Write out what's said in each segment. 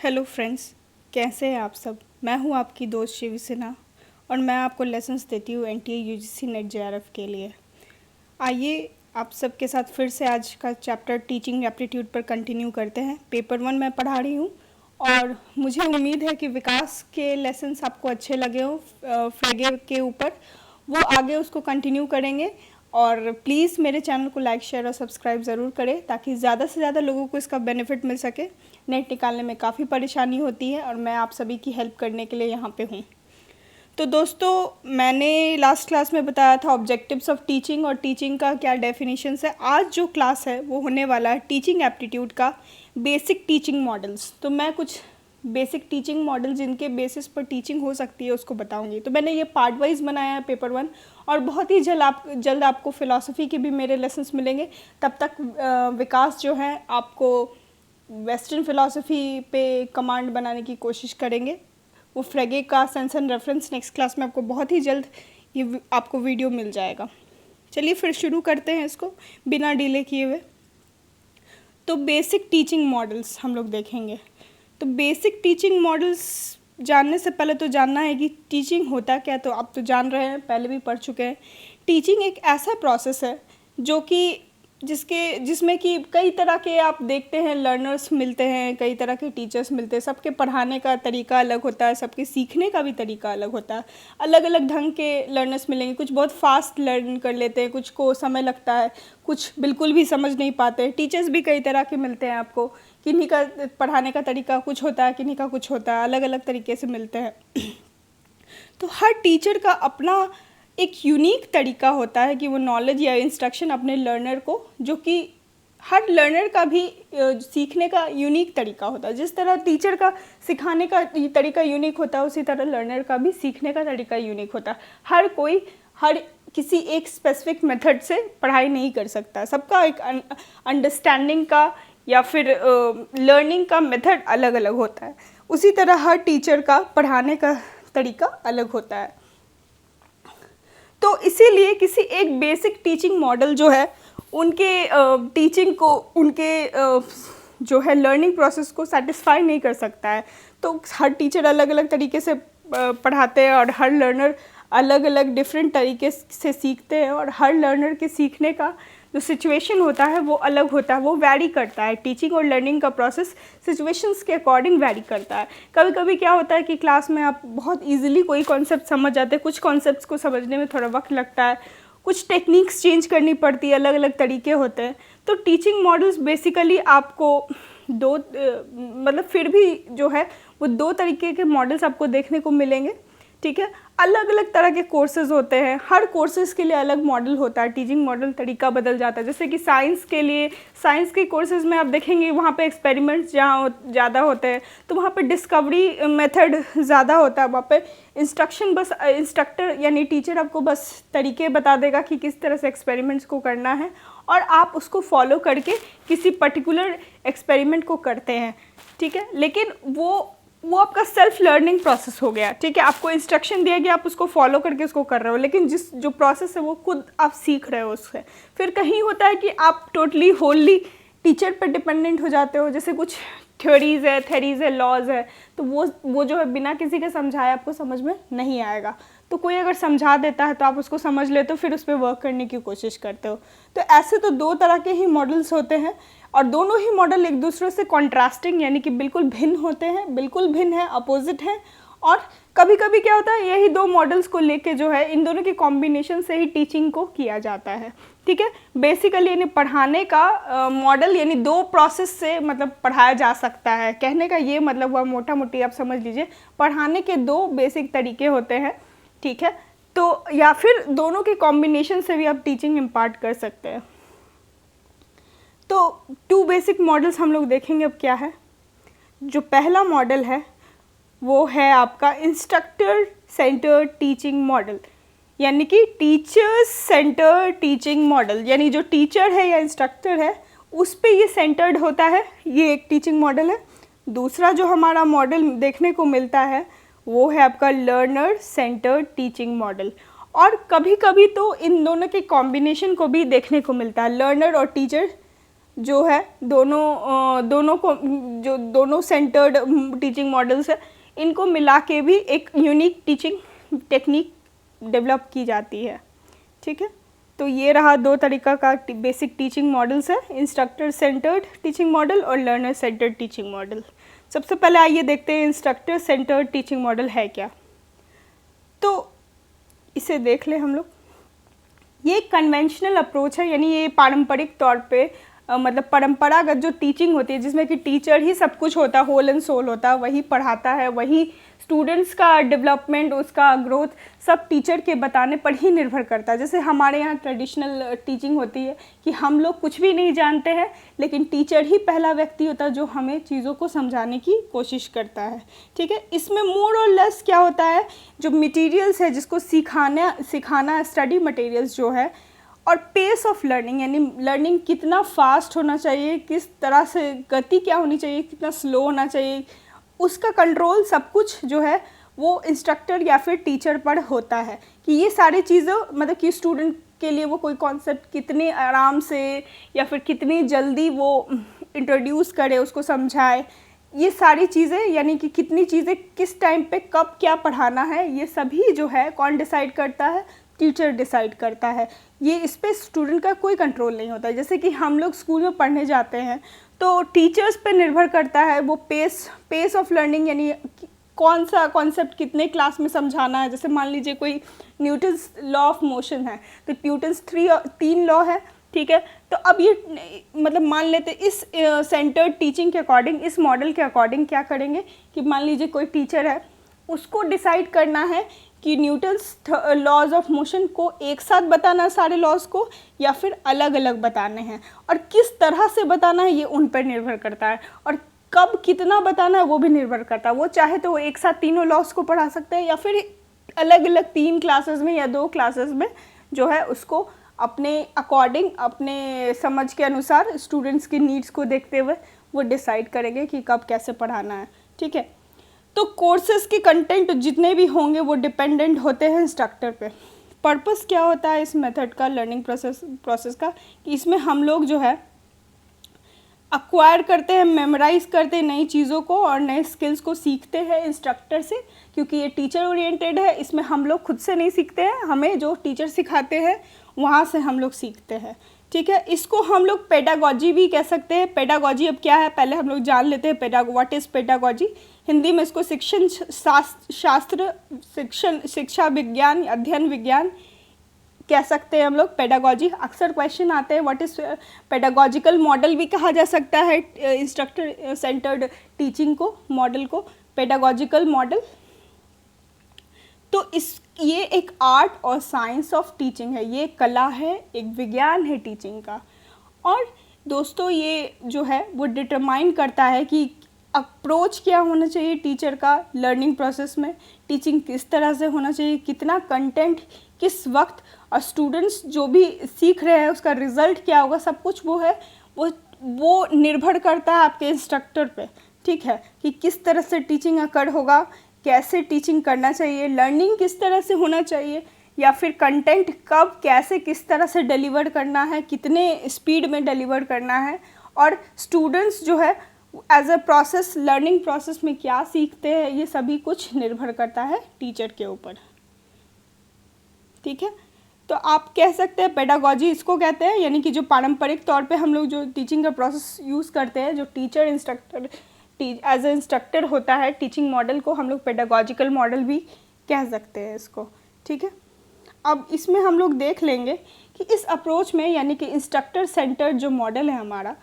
Hello friends, कैसे हैं आप सब। मैं हूं आपकी दोस्त शिव सिन्हा और मैं आपको लेसन्स देती हूं एनटीए यूजीसी नेट जेआरएफ के लिए। आइए आप सबके साथ फिर से आज का चैप्टर टीचिंग एप्टीट्यूड पर कंटिन्यू करते हैं। पेपर 1 मैं पढ़ा रही हूं और मुझे उम्मीद है कि विकास के लेसन्स आपको अच्छे लगे हों। फ्रेगे के ऊपर वो आगे उसको कंटिन्यू करेंगे और प्लीज़ मेरे चैनल को लाइक शेयर और सब्सक्राइब ज़रूर करें ताकि ज़्यादा से ज़्यादा लोगों को इसका बेनिफिट मिल सके। नेट निकालने में काफ़ी परेशानी होती है और मैं आप सभी की हेल्प करने के लिए यहाँ पे हूँ। तो दोस्तों, मैंने लास्ट क्लास में बताया था ऑब्जेक्टिव्स ऑफ टीचिंग और टीचिंग का क्या डेफिनेशंस है। आज जो क्लास है वो होने वाला है टीचिंग एप्टीट्यूड का बेसिक टीचिंग मॉडल्स। तो मैं कुछ बेसिक टीचिंग मॉडल जिनके बेसिस पर टीचिंग हो सकती है उसको बताऊंगी। तो मैंने ये पार्ट वाइज बनाया है पेपर 1 और बहुत ही जल्द आपको फ़िलासफ़ी के भी मेरे लेसन्स मिलेंगे। तब तक विकास जो है आपको वेस्टर्न फ़िलासफ़ी पे कमांड बनाने की कोशिश करेंगे। वो फ्रेगे का sense and reference next class में आपको बहुत ही जल्द ये आपको वीडियो मिल जाएगा। चलिए फिर शुरू करते हैं इसको बिना डिले किए हुए। तो बेसिक टीचिंग मॉडल्स हम लोग देखेंगे। तो बेसिक टीचिंग मॉडल्स जानने से पहले तो जानना है कि टीचिंग होता क्या। तो आप तो जान रहे हैं, पहले भी पढ़ चुके हैं। टीचिंग एक ऐसा प्रोसेस है जो कि जिसमें कि कई तरह के आप देखते हैं लर्नर्स मिलते हैं, कई तरह के टीचर्स मिलते हैं। सबके पढ़ाने का तरीका अलग होता है, सबके सीखने का भी तरीका अलग होता है। अलग अलग ढंग के लर्नर्स मिलेंगे। कुछ बहुत फास्ट लर्न कर लेते हैं, कुछ को समय लगता है, कुछ बिल्कुल भी समझ नहीं पाते। टीचर्स भी कई तरह के मिलते हैं आपको। किन्हीं का पढ़ाने का तरीका कुछ होता है, किन्हीं का कुछ होता है, अलग अलग तरीके से मिलते हैं। तो हर टीचर का अपना एक यूनिक तरीका होता है कि वो नॉलेज या इंस्ट्रक्शन अपने लर्नर को, जो कि हर लर्नर का भी सीखने का यूनिक तरीका होता है। जिस तरह टीचर का सिखाने का तरीका यूनिक होता है उसी तरह लर्नर का भी सीखने का तरीका यूनिक होता है। हर किसी एक स्पेसिफिक मेथड से पढ़ाई नहीं कर सकता। सबका एक अंडरस्टैंडिंग का या फिर लर्निंग का मेथड अलग अलग होता है। उसी तरह हर टीचर का पढ़ाने का तरीका अलग होता है। तो इसीलिए किसी एक बेसिक टीचिंग मॉडल जो है उनके टीचिंग को, उनके जो है लर्निंग प्रोसेस को सेटिस्फाई नहीं कर सकता है। तो हर टीचर अलग अलग तरीके से पढ़ाते हैं और हर लर्नर अलग अलग डिफरेंट तरीके से सीखते हैं और हर लर्नर के सीखने का जो सिचुएशन होता है वो अलग होता है, वो वैरी करता है। टीचिंग और लर्निंग का प्रोसेस सिचुएशंस के अकॉर्डिंग वैरी करता है। कभी कभी क्या होता है कि क्लास में आप बहुत इजीली कोई कॉन्सेप्ट समझ जाते हैं, कुछ कॉन्सेप्ट्स को समझने में थोड़ा वक्त लगता है, कुछ टेक्निक्स चेंज करनी पड़ती है, अलग अलग तरीके होते हैं। तो टीचिंग मॉडल्स बेसिकली आपको मतलब फिर भी जो है वो 2 तरीके के मॉडल्स आपको देखने को मिलेंगे। ठीक है, अलग अलग तरह के कोर्सेज होते हैं, हर कोर्सेज के लिए अलग मॉडल होता है। टीचिंग मॉडल तरीका बदल जाता है। जैसे कि साइंस के कोर्सेज में आप देखेंगे वहाँ पे एक्सपेरिमेंट्स जहाँ ज़्यादा होते हैं तो वहाँ पे डिस्कवरी मेथड ज़्यादा होता है। वहाँ पे इंस्ट्रक्शन बस इंस्ट्रक्टर यानी टीचर आपको बस तरीके बता देगा कि किस तरह से एक्सपेरिमेंट्स को करना है और आप उसको फॉलो करके किसी पर्टिकुलर एक्सपेरिमेंट को करते हैं। ठीक है, लेकिन वो आपका सेल्फ लर्निंग प्रोसेस हो गया। ठीक है, आपको इंस्ट्रक्शन दिया गया, आप उसको फॉलो करके उसको कर रहे हो, लेकिन जो प्रोसेस है वो खुद आप सीख रहे हो उससे। फिर कहीं होता है कि आप टोटली होली टीचर पर डिपेंडेंट हो जाते हो। जैसे कुछ थ्योरीज़ है, लॉज है, तो वो जो है बिना किसी के समझाए आपको समझ में नहीं आएगा। तो कोई अगर समझा देता है तो आप उसको समझ लेते हो, फिर उस पर वर्क करने की कोशिश करते हो। तो ऐसे तो 2 तरह के ही मॉडल्स होते हैं और दोनों ही मॉडल एक दूसरे से कॉन्ट्रास्टिंग यानी कि बिल्कुल भिन्न होते हैं, बिल्कुल भिन्न है, अपोजिट हैं। और कभी कभी क्या होता है, यही 2 मॉडल्स को लेके जो है इन दोनों के कॉम्बिनेशन से ही टीचिंग को किया जाता है। ठीक है, बेसिकली यानी पढ़ाने का मॉडल यानी 2 प्रोसेस से मतलब पढ़ाया जा सकता है। कहने का ये मतलब हुआ, मोटा मोटी आप समझ लीजिए, पढ़ाने के 2 बेसिक तरीके होते हैं। ठीक है, तो या फिर दोनों के कॉम्बिनेशन से भी आप टीचिंग इम्पार्ट कर सकते हैं। तो 2 बेसिक मॉडल्स हम लोग देखेंगे अब क्या है। जो पहला मॉडल है वो है आपका इंस्ट्रक्टर सेंटर्ड टीचिंग मॉडल, यानी कि टीचर्स सेंटर्ड टीचिंग मॉडल। यानी जो टीचर है या इंस्ट्रक्टर है उस पे ये सेंटर्ड होता है, ये एक टीचिंग मॉडल है। दूसरा जो हमारा मॉडल देखने को मिलता है वो है आपका लर्नर सेंटर्ड टीचिंग मॉडल। और कभी कभी तो इन दोनों के कॉम्बिनेशन को भी देखने को मिलता है, लर्नर और टीचर जो है दोनों को, जो दोनों सेंटर्ड टीचिंग मॉडल्स है, इनको मिला के भी एक यूनिक टीचिंग टेक्निक डेवलप की जाती है। ठीक है, तो ये रहा दो तरीका का बेसिक टीचिंग मॉडल्स है, इंस्ट्रक्टर सेंटर्ड टीचिंग मॉडल और लर्नर सेंटर्ड टीचिंग मॉडल। सबसे पहले आइए देखते हैं इंस्ट्रक्टर सेंटर्ड टीचिंग मॉडल है क्या। तो इसे देख लें हम लोग। ये एक कन्वेंशनल अप्रोच है, यानी ये पारंपरिक तौर पे मतलब परंपरागत जो टीचिंग होती है जिसमें कि टीचर ही सब कुछ होता है, होल एंड सोल होता है, वही पढ़ाता है, वही स्टूडेंट्स का डेवलपमेंट, उसका ग्रोथ सब टीचर के बताने पर ही निर्भर करता है। जैसे हमारे यहाँ ट्रेडिशनल टीचिंग होती है कि हम लोग कुछ भी नहीं जानते हैं, लेकिन टीचर ही पहला व्यक्ति होता है जो हमें चीज़ों को समझाने की कोशिश करता है। ठीक है, इसमें मोर और लेस क्या होता है, जो मटेरियल्स है जिसको सिखाना स्टडी मटेरियल्स जो है, और पेस ऑफ लर्निंग, यानी लर्निंग कितना फास्ट होना चाहिए, किस तरह से गति क्या होनी चाहिए, कितना स्लो होना चाहिए, उसका कंट्रोल सब कुछ जो है वो इंस्ट्रक्टर या फिर टीचर पर होता है कि ये सारी चीज़ें मतलब कि स्टूडेंट के लिए वो कोई कॉन्सेप्ट कितने आराम से या फिर कितनी जल्दी वो इंट्रोड्यूस करे, उसको समझाए, ये सारी चीज़ें, यानी कि कितनी चीज़ें किस टाइम पे कब क्या पढ़ाना है, ये सभी जो है कौन डिसाइड करता है, टीचर डिसाइड करता है। ये इस पर स्टूडेंट का कोई कंट्रोल नहीं होता है। जैसे कि हम लोग स्कूल में पढ़ने जाते हैं तो टीचर्स पे निर्भर करता है वो पेस ऑफ लर्निंग, यानी कौन सा कॉन्सेप्ट कितने क्लास में समझाना है। जैसे मान लीजिए कोई न्यूटन्स लॉ ऑफ मोशन है, तो न्यूटन्स 3 लॉ है। ठीक है, तो अब ये मतलब मान लेते इस सेंटर्ड टीचिंग के अकॉर्डिंग, इस मॉडल के अकॉर्डिंग क्या करेंगे कि मान लीजिए कोई टीचर है, उसको डिसाइड करना है कि न्यूटन्स लॉज ऑफ मोशन को एक साथ बताना है सारे लॉज को, या फिर अलग अलग बताने हैं, और किस तरह से बताना है ये उन पर निर्भर करता है, और कब कितना बताना है वो भी निर्भर करता है। वो चाहे तो वो एक साथ तीनों लॉज को पढ़ा सकते हैं, या फिर अलग अलग 3 क्लासेस में या 2 क्लासेस में जो है उसको अपने अकॉर्डिंग, अपने समझ के अनुसार, स्टूडेंट्स की नीड्स को देखते हुए वो डिसाइड करेंगे कि कब कैसे पढ़ाना है। ठीक है, तो कोर्सेज के कंटेंट जितने भी होंगे वो डिपेंडेंट होते हैं इंस्ट्रक्टर पे। पर्पस क्या होता है इस मेथड का, लर्निंग प्रोसेस का, कि इसमें हम लोग जो है अक्वायर करते हैं, मेमोराइज करते हैं नई चीज़ों को और नए स्किल्स को सीखते हैं इंस्ट्रक्टर से, क्योंकि ये टीचर ओरिएंटेड है। इसमें हम लोग खुद से नहीं सीखते हैं, हमें जो टीचर सिखाते हैं वहाँ से हम लोग सीखते हैं। ठीक है, इसको हम लोग पेडागॉजी भी कह सकते हैं। पेडागॉजी अब क्या है, पहले हम लोग जान लेते हैं व्हाट इज़ पेडागॉजी। हिंदी में इसको शिक्षण शास्त्र, शिक्षा विज्ञान, अध्ययन विज्ञान कह सकते हैं हम लोग। पेडागॉजी अक्सर क्वेश्चन आते हैं, व्हाट इज़ पेडागॉजिकल मॉडल भी कहा जा सकता है इंस्ट्रक्टर सेंटर्ड टीचिंग को, मॉडल को पेडागॉजिकल मॉडल। तो ये एक आर्ट और साइंस ऑफ टीचिंग है, ये कला है, एक विज्ञान है टीचिंग का। और दोस्तों ये जो है वो डिटरमाइन करता है कि अप्रोच क्या होना चाहिए टीचर का लर्निंग प्रोसेस में, टीचिंग किस तरह से होना चाहिए, कितना कंटेंट किस वक्त, और स्टूडेंट्स जो भी सीख रहे हैं उसका रिज़ल्ट क्या होगा, सब कुछ वो है वो निर्भर करता है आपके इंस्ट्रक्टर पे। ठीक है, कि किस तरह से टीचिंग अकर होगा, कैसे टीचिंग करना चाहिए, लर्निंग किस तरह से होना चाहिए, या फिर कंटेंट कब कैसे किस तरह से डिलीवर करना है, कितने स्पीड में डिलीवर करना है, और स्टूडेंट्स जो है as a process, learning process में क्या सीखते हैं, ये सभी कुछ निर्भर करता है टीचर के ऊपर। ठीक है, तो आप कह सकते हैं पेडागॉजी इसको कहते हैं, यानी कि जो पारंपरिक तौर पे हम लोग जो टीचिंग का प्रोसेस यूज़ करते हैं, जो teacher instructor as a instructor होता है, टीचिंग मॉडल को हम लोग पेडागॉजिकल मॉडल भी कह सकते हैं इसको। ठीक है, अब इसमें हम लोग देख लेंगे कि इस अप्रोच में, यानी कि इंस्ट्रक्टर सेंटर्ड जो मॉडल है हमारा,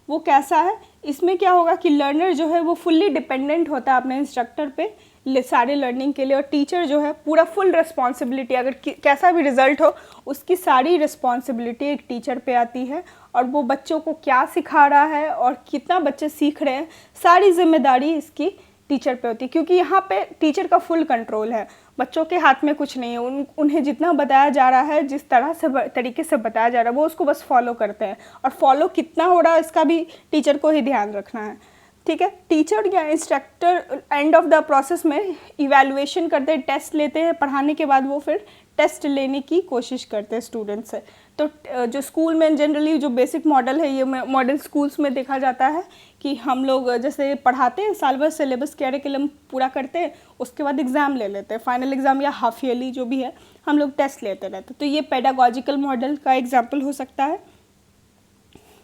वो कैसा है। इसमें क्या होगा कि लर्नर जो है वो फुल्ली डिपेंडेंट होता है अपने इंस्ट्रक्टर पे सारे लर्निंग के लिए, और टीचर जो है पूरा फुल रिस्पॉन्सिबिलिटी, अगर कैसा भी रिजल्ट हो उसकी सारी रिस्पॉन्सिबिलिटी एक टीचर पे आती है, और वो बच्चों को क्या सिखा रहा है और कितना बच्चे सीख रहे हैं, सारी जिम्मेदारी इसकी टीचर पे होती है, क्योंकि यहाँ पे टीचर का फुल कंट्रोल है, बच्चों के हाथ में कुछ नहीं है। उन्हें जितना बताया जा रहा है, जिस तरह से तरीके से बताया जा रहा है, वो उसको बस फॉलो करते हैं, और फॉलो कितना हो रहा है इसका भी टीचर को ही ध्यान रखना है। ठीक है, टीचर या instructor end of the process में इवैल्यूएशन करते हैं, टेस्ट लेते हैं, पढ़ाने के बाद वो फिर टेस्ट लेने की कोशिश करते हैं स्टूडेंट से। तो जो स्कूल में जनरली जो बेसिक मॉडल है, ये मॉडल स्कूल्स में देखा जाता है कि हम लोग जैसे पढ़ाते हैं, साल भर सिलेबस कैरिकुलम पूरा करते हैं, उसके बाद एग्ज़ाम ले लेते हैं, फाइनल एग्ज़ाम या हाफ ईयरली जो भी है हम लोग टेस्ट लेते रहते हैं। तो ये पेडागॉजिकल मॉडल का एग्जाम्पल हो सकता है।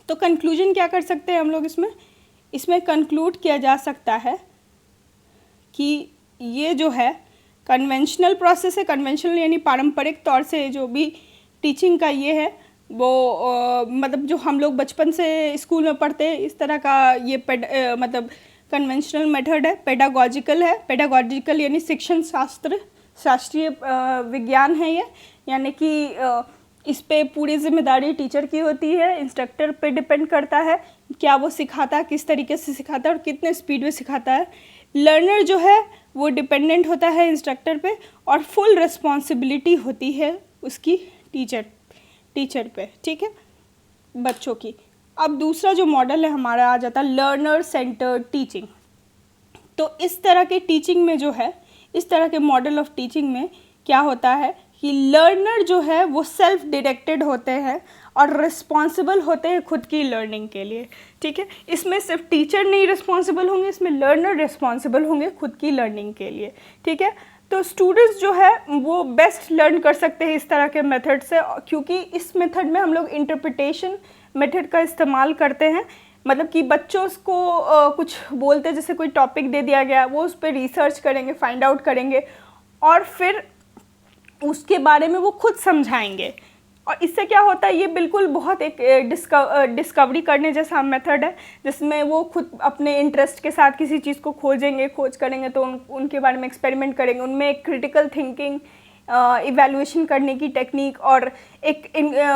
तो कंक्लूजन क्या कर सकते हैं हम लोग इसमें कंक्लूड किया जा सकता है कि ये जो है कन्वेंशनल प्रोसेस है। कन्वेंशनल यानी पारंपरिक तौर से जो भी टीचिंग का ये है वो मतलब जो हम लोग बचपन से स्कूल में पढ़ते हैं इस तरह का ये मतलब कन्वेंशनल मेथड है। पेडागॉजिकल है, पेडागॉजिकल यानी शिक्षण शास्त्रीय विज्ञान है ये, यानी कि इस पे पूरी जिम्मेदारी टीचर की होती है, इंस्ट्रक्टर पे डिपेंड करता है क्या वो सिखाता है, किस तरीके से सिखाता है और कितने स्पीड में सिखाता है। लर्नर जो है वो डिपेंडेंट होता है इंस्ट्रक्टर पे और फुल रिस्पॉन्सिबिलिटी होती है उसकी टीचर पे, ठीक है, बच्चों की। अब दूसरा जो मॉडल है हमारा आ जाता है लर्नर सेंटर्ड टीचिंग। तो इस तरह के टीचिंग में जो है, इस तरह के मॉडल ऑफ टीचिंग में क्या होता है कि लर्नर जो है वो सेल्फ डायरेक्टेड होते हैं और रिस्पॉन्सिबल होते हैं खुद की लर्निंग के लिए, ठीक है। इसमें सिर्फ टीचर नहीं रिस्पॉन्सिबल होंगे, इसमें लर्नर रिस्पॉन्सिबल होंगे खुद की लर्निंग के लिए, ठीक है। तो स्टूडेंट्स जो है वो बेस्ट लर्न कर सकते हैं इस तरह के मेथड से, क्योंकि इस मेथड में हम लोग इंटरप्रिटेशन मेथड का इस्तेमाल करते हैं। मतलब कि बच्चों को कुछ बोलते हैं, जैसे कोई टॉपिक दे दिया गया, वो उस पर रिसर्च करेंगे, फाइंड आउट करेंगे और फिर उसके बारे में वो खुद समझाएंगे। और इससे क्या होता है, ये बिल्कुल बहुत एक डिस्कवरी करने जैसा मेथड है, जिसमें वो खुद अपने इंटरेस्ट के साथ किसी चीज़ को खोज करेंगे तो उनके बारे में एक्सपेरिमेंट करेंगे, उनमें एक क्रिटिकल थिंकिंग, इवैल्यूएशन करने की टेक्निक और एक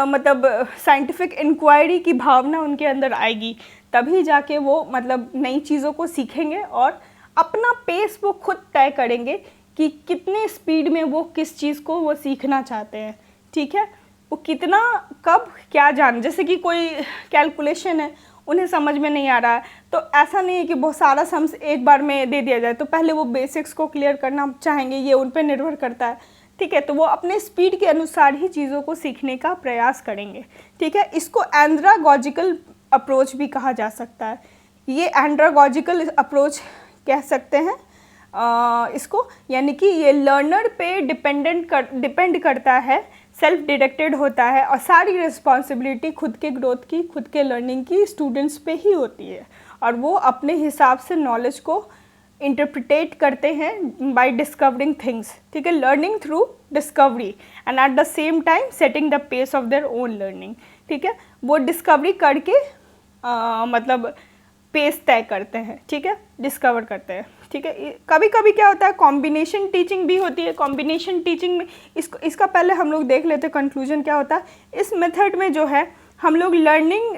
मतलब साइंटिफिक इंक्वायरी की भावना उनके अंदर आएगी, तभी जाके वो मतलब नई चीज़ों को सीखेंगे और अपना पेस वो खुद तय करेंगे कि कितने स्पीड में वो किस चीज़ को वो सीखना चाहते हैं, ठीक है। वो कितना कब क्या जैसे कि कोई कैलकुलेशन है, उन्हें समझ में नहीं आ रहा है, तो ऐसा नहीं है कि बहुत सारा सम्स एक बार में दे दिया जाए, तो पहले वो बेसिक्स को क्लियर करना चाहेंगे, ये उन पर निर्भर करता है, ठीक है। तो वो अपने स्पीड के अनुसार ही चीज़ों को सीखने का प्रयास करेंगे, ठीक है। इसको एंड्रागॉजिकल अप्रोच भी कहा जा सकता है। ये एंड्रागॉजिकल अप्रोच कह सकते हैं इसको, यानी कि ये लर्नर पे डिपेंड करता है, सेल्फ डायरेक्टेड होता है और सारी रिस्पॉन्सिबिलिटी खुद के ग्रोथ की, खुद के लर्निंग की स्टूडेंट्स पे ही होती है और वो अपने हिसाब से नॉलेज को इंटरप्रिटेट करते हैं बाय डिस्कवरिंग थिंग्स, ठीक है, learning through discovery and at the same time setting the pace of their own learning, ठीक है। वो डिस्कवरी करके मतलब पेस तय करते हैं, ठीक है, डिस्कवर करते हैं, ठीक है। कभी कभी क्या होता है कॉम्बिनेशन टीचिंग भी होती है। कॉम्बिनेशन टीचिंग में इसका पहले हम लोग देख लेते हैं कंक्लूजन क्या होता है। इस मेथड में जो है हम लोग लर्निंग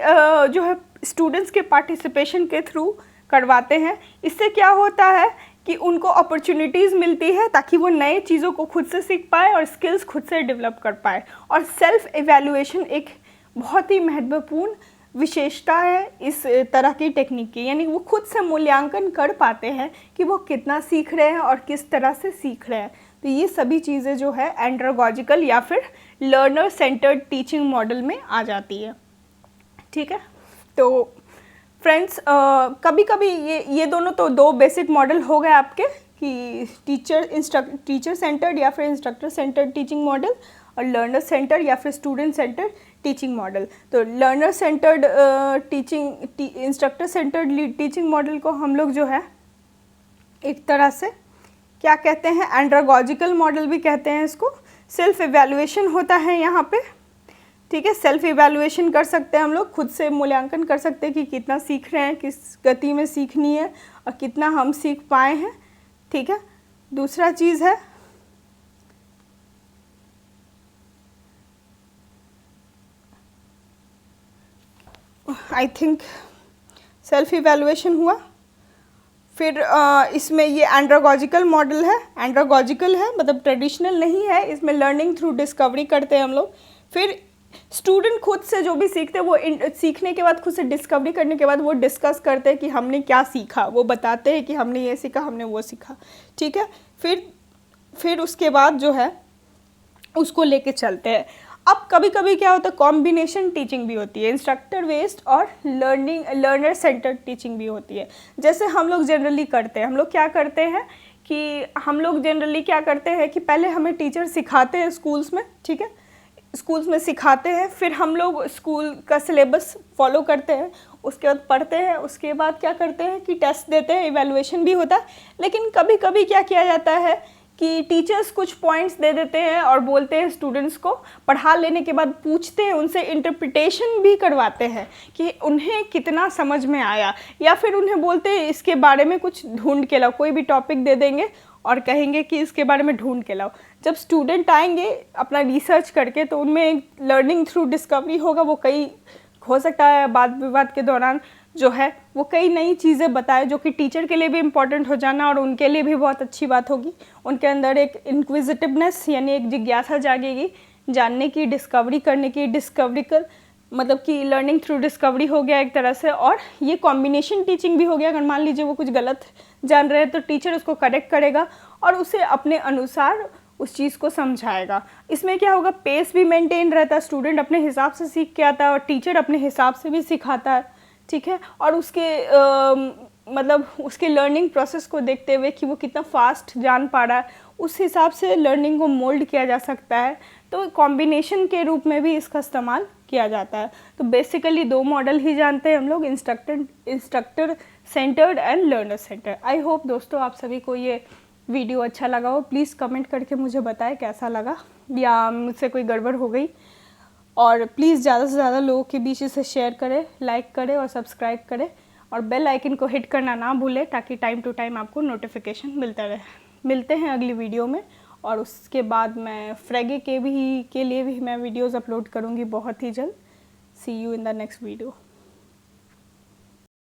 जो है स्टूडेंट्स के पार्टिसिपेशन के थ्रू करवाते हैं। इससे क्या होता है कि उनको अपॉर्चुनिटीज़ मिलती है ताकि वो नए चीज़ों को खुद से सीख पाए और स्किल्स खुद से डेवलप कर पाए। और सेल्फ एवेल्युएशन एक बहुत ही महत्वपूर्ण विशेषता है इस तरह की टेक्निक की, यानी वो खुद से मूल्यांकन कर पाते हैं कि वो कितना सीख रहे हैं और किस तरह से सीख रहे हैं। तो ये सभी चीज़ें जो है एंड्रागॉजिकल या फिर लर्नर सेंटर्ड टीचिंग मॉडल में आ जाती है, ठीक है। तो फ्रेंड्स कभी कभी ये दोनों तो दो बेसिक मॉडल हो गए आपके कि टीचर सेंटर्ड या फिर इंस्ट्रक्टर सेंटर्ड टीचिंग मॉडल और लर्नर सेंटर्ड या फिर स्टूडेंट सेंटर्ड टीचिंग मॉडल। तो learner centred instructor centred teaching model को हम लोग जो है एक तरह से क्या कहते हैं, एंड्रागॉजिकल मॉडल भी कहते हैं इसको। सेल्फ एवेल्युएशन होता है यहाँ पे, ठीक है, सेल्फ इवैल्यूएशन कर सकते हैं हम लोग, खुद से मूल्यांकन कर सकते हैं कि कितना सीख रहे हैं, किस गति में सीखनी है और कितना हम सीख पाए हैं, ठीक है। दूसरा चीज़ है आई थिंक सेल्फ इवैल्यूएशन हुआ। फिर इसमें ये एंड्रागॉजिकल मॉडल है, एंड्रागॉजिकल है मतलब ट्रेडिशनल नहीं है, इसमें लर्निंग थ्रू डिस्कवरी करते हैं हम लोग। फिर स्टूडेंट खुद से जो भी सीखते हैं वो सीखने के बाद, खुद से डिस्कवरी करने के बाद वो डिस्कस करते हैं कि हमने क्या सीखा, वो बताते हैं कि हमने ये सीखा, हमने वो सीखा, ठीक है। फिर उसके बाद जो है उसको लेके चलते हैं। अब कभी कभी क्या होता है, कॉम्बिनेशन टीचिंग भी होती है, इंस्ट्रक्टर बेस्ड और लर्नर सेंटर्ड टीचिंग भी होती है। जैसे हम लोग जनरली करते हैं, हम लोग क्या करते हैं कि पहले हमें टीचर सिखाते हैं स्कूल्स में, ठीक है, स्कूल्स में सिखाते हैं, फिर हम लोग स्कूल का सिलेबस फॉलो करते हैं, उसके बाद पढ़ते हैं, उसके बाद क्या करते हैं कि टेस्ट देते हैं, इवैल्यूएशन भी होता है। लेकिन कभी कभी क्या किया जाता है कि टीचर्स कुछ पॉइंट्स दे देते हैं और बोलते हैं स्टूडेंट्स को, पढ़ा लेने के बाद पूछते हैं उनसे, इंटरप्रिटेशन भी करवाते हैं कि उन्हें कितना समझ में आया, या फिर उन्हें बोलते हैं इसके बारे में कुछ ढूंढ के लाओ, कोई भी टॉपिक दे देंगे और कहेंगे कि इसके बारे में ढूंढ के लाओ। जब स्टूडेंट आएंगे अपना रिसर्च करके तो उनमें लर्निंग थ्रू डिस्कवरी होगा, वो कई हो सकता है वाद विवाद के दौरान जो है वो कई नई चीज़ें बताए, जो कि टीचर के लिए भी इम्पॉर्टेंट हो जाना और उनके लिए भी बहुत अच्छी बात होगी। उनके अंदर एक इंक्विजिटिवनेस यानी एक जिज्ञासा जागेगी, जानने की, डिस्कवरी करने की, मतलब कि लर्निंग थ्रू डिस्कवरी हो गया एक तरह से। और ये कॉम्बिनेशन टीचिंग भी हो गया, अगर मान लीजिए वो कुछ गलत जान रहे हैं तो टीचर उसको करेक्ट करेगा और उसे अपने अनुसार उस चीज़ को समझाएगा। इसमें क्या होगा, पेस भी मेंटेन रहता है, स्टूडेंट अपने हिसाब से सीख के आता है और टीचर अपने हिसाब से भी सिखाता है, ठीक है। और उसके लर्निंग प्रोसेस को देखते हुए कि वो कितना फास्ट जान पा रहा है, उस हिसाब से लर्निंग को मोल्ड किया जा सकता है। तो कॉम्बिनेशन के रूप में भी इसका इस्तेमाल किया जाता है। तो बेसिकली 2 मॉडल ही जानते हैं हम लोग, instructor centred and learner centred. I hope दोस्तों आप सभी को ये वीडियो अच्छा लगा हो। प्लीज़ कमेंट करके मुझे बताएं कैसा लगा या मुझसे कोई गड़बड़ हो गई। और प्लीज़ ज़्यादा से ज़्यादा लोगों के बीच इसे शेयर करें, लाइक करें और सब्सक्राइब करें और बेल आइकन को हिट करना ना भूलें, ताकि टाइम टू टाइम आपको नोटिफिकेशन मिलता रहे। मिलते हैं अगली वीडियो में, और उसके बाद मैं फ्रेगे के लिए भी मैं वीडियोज़ अपलोड करूँगी बहुत ही जल्द। See you in the next video.